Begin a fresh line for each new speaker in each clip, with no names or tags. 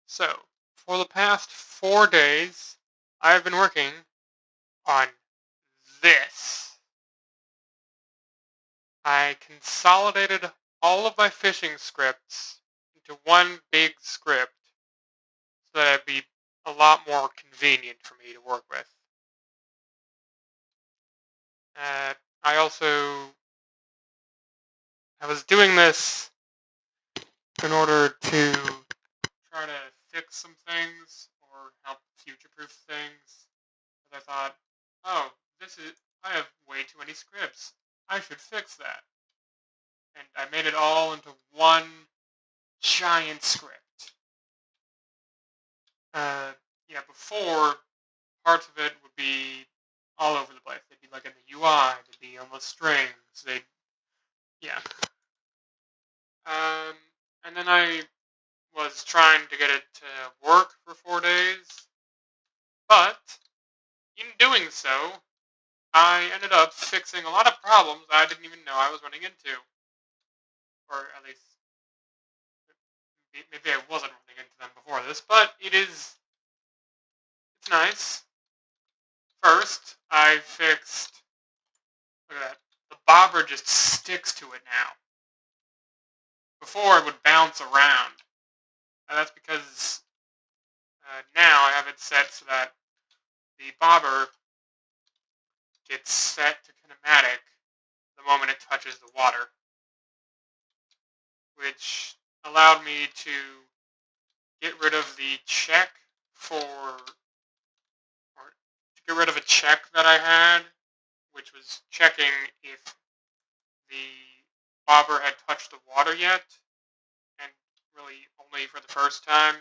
So, for the past 4 days, I've been working on this. I consolidated all of my fishing scripts into one big script so that it'd be a lot more convenient for me to work with. Uh, I also I was doing this in order to try to fix some things or help future-proof things. But I thought, oh, this is I have way too many scripts. I should fix that. And I made it all into one giant script. Uh, yeah, before parts of it would be all over the place. They'd be like in the UI. They'd be on the strings. Yeah. Um, and then I was trying to get it to work for 4 days, but in doing so, I ended up fixing a lot of problems I didn't even know I was running into, or at least maybe I wasn't running into them before this. But it's nice. First, I fixed. Look at that. The bobber just sticks to it now. Before it would bounce around. And that's because now I have it set so that the bobber gets set to kinematic the moment it touches the water, which allowed me to get rid of the check or to get rid of a check that I had, which was checking if the bobber had touched the water yet, and really only for the first time.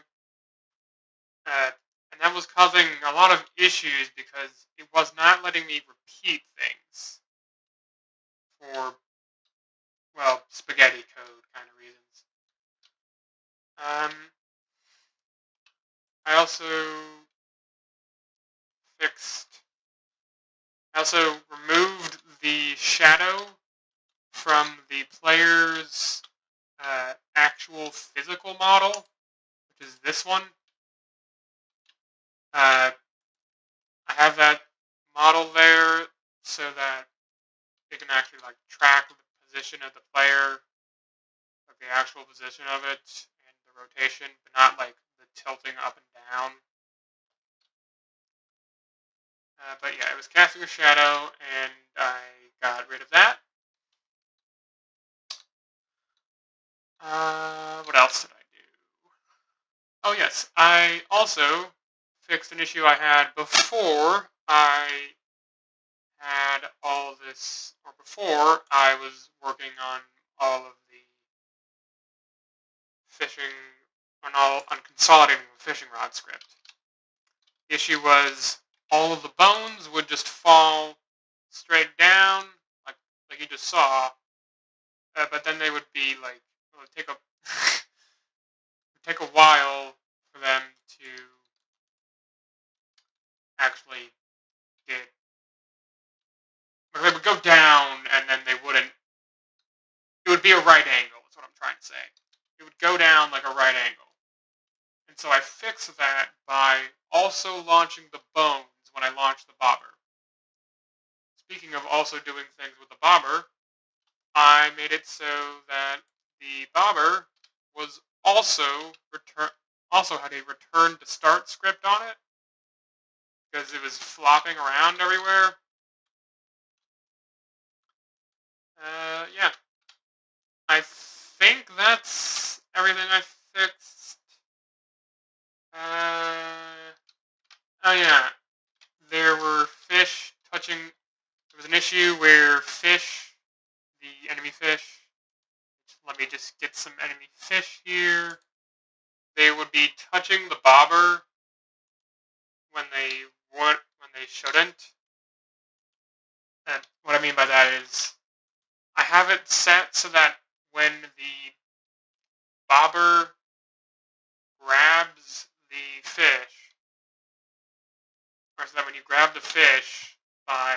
Uh, and that was causing a lot of issues because it was not letting me repeat things for, well, spaghetti code kind of reasons. I also fixed, I also removed the shadow from the player's actual physical model, which is this one. Uh, I have that model there so that it can actually like track the position of the player, like the actual position of it and the rotation, but not like the tilting up and down. But yeah, it was casting a shadow, and I got rid of that. What else did I do? Oh yes, I also fixed an issue I had before I had all of this, or before I was working on all of the fishing, on consolidating the fishing rod script. The issue was all of the bones would just fall straight down, like you just saw, but then they would be like, it would take a take a while for them to actually get. Like they would go down, and then they wouldn't. It would be a right angle. Is what I'm trying to say. It would go down like a right angle, and so I fixed that by also launching the bones when I launched the bobber. Speaking of also doing things with the bobber, I made it so that the bobber was also had a return to start script on it because it was flopping around everywhere. Yeah, I think that's everything I fixed. Oh yeah, there were fish touching. There was an issue where the enemy fish. Let me just get some enemy fish here. They would be touching the bobber when they shouldn't. And what I mean by that is I have it set so that when the bobber grabs the fish, or so that when you grab the fish by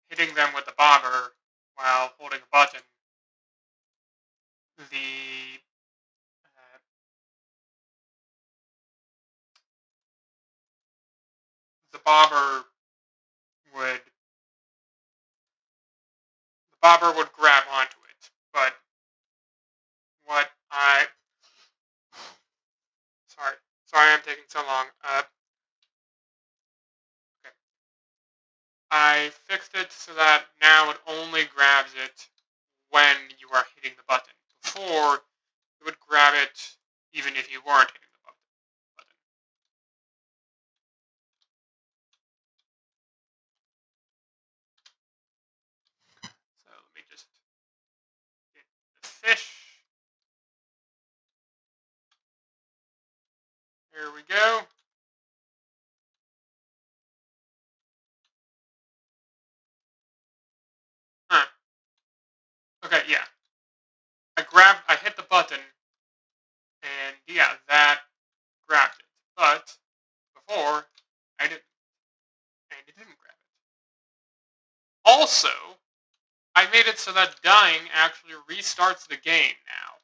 hitting them with the bobber while holding a button, the the bobber would grab onto it. But what I sorry I'm taking so long. Okay. I fixed it so that now it only grabs it when you are hitting the button. Before, it would grab it even if you weren't hitting the button. So let me just get the fish. There we go. Huh. Okay, yeah. I hit the button, and yeah, that grabbed it. But before, I didn't, and it didn't grab it. Also, I made it so that dying actually restarts the game now,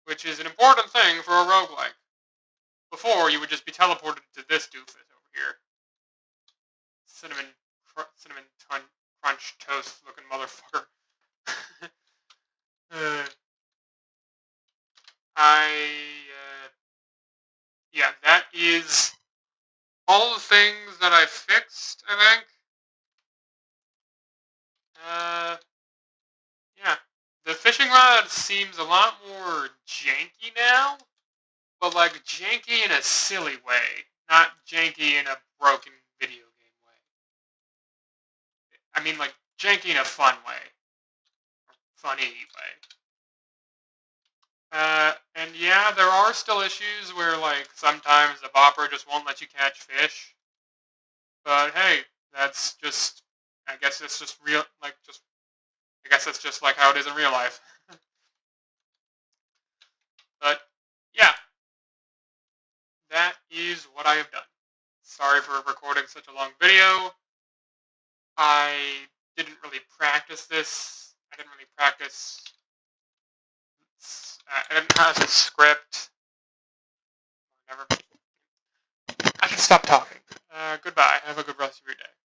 which is an important thing for a roguelike. Before, you would just be teleported to this doofus over here. Cinnamon crunch toast looking motherfucker. Yeah, that is all the things that I fixed, I think. Yeah. The fishing rod seems a lot more janky now, but like janky in a silly way, not janky in a broken video game way. I mean like janky in a fun way. Or funny way. And yeah, there are still issues where like sometimes the bopper just won't let you catch fish. But hey, that's just, I guess it's just real, like just, I guess that's just like how it is in real life. But yeah, that is what I have done. Sorry for recording such a long video. I didn't really practice this. I didn't have a script. Never. I should stop talking. Goodbye. Have a good rest of your day.